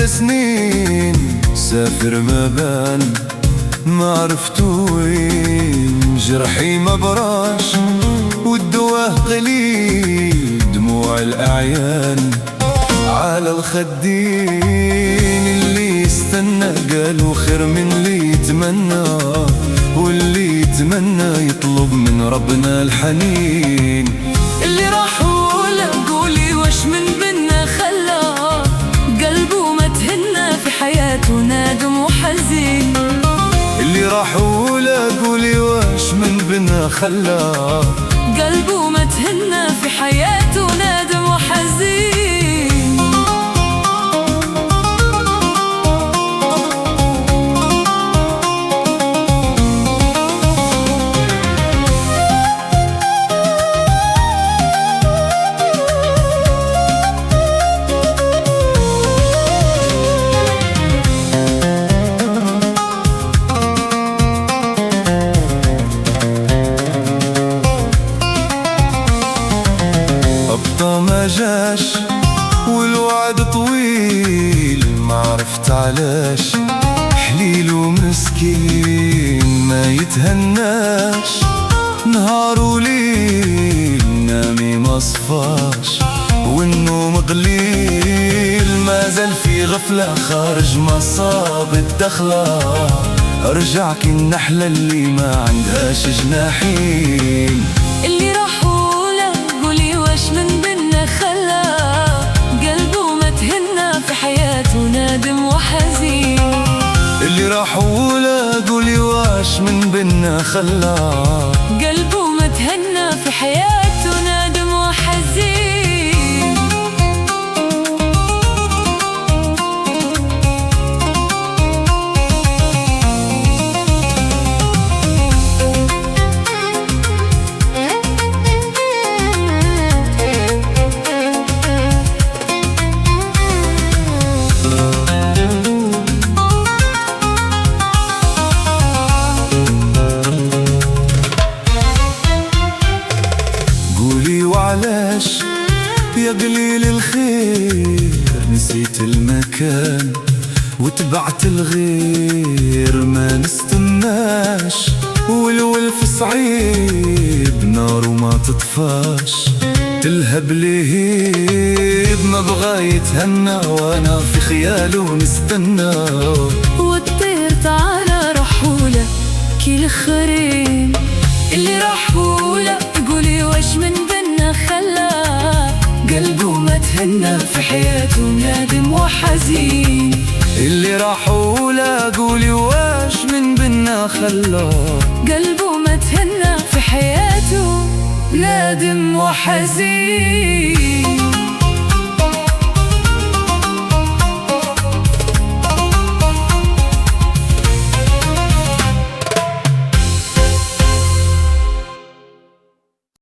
سنين سافر ما بان، ما عرفت وين جرحي ما براش والدواه قليل، دموع الأعيان على الخدين. اللي يستنى قالوا خير من اللي يتمنى، واللي يتمنى يطلب من ربنا الحنين. اللي راح ولا قولي واش من بينا خلى قلبه ما تهنى في حياته نادم وحزين. اللي راح ولا قولي واش من بينا خلى قلبه ما تهنى في حياته نادم وحزين. ما جاش والوعد طويل، ما عرفت علاش حليل ومسكين ما يتهناش. نهار وليل نامي ما صفاش والنوم قليل، ما زال في غفلة خارج مصاب الدخلة. ارجع كي النحلة اللي ما عندهاش جناحين. اللي راح ولا قولي واش من بينا خلى قلبه ما تهنى في حياته نادم وحزين. اللي راح ولا قولي واش من بينا خلى قلبه ما تهنى في حياته نادم وحزين. وعلاش يا قليل الخير نسيت المكان وتبعت الغير، ما نستناش والولف صعيب نار وما تطفاش. تلهب لهيب ما بغى يتهنى وانا في خياله نستنى. والطير تعالى رحولة كي الخرين. اللي رحولة قولي واش من بينا خلى قلبه ما تهنى في حياته نادم وحزين. اللي راح ولا قولي واش من بينا خلى قلبه ما تهنى في حياته نادم وحزين.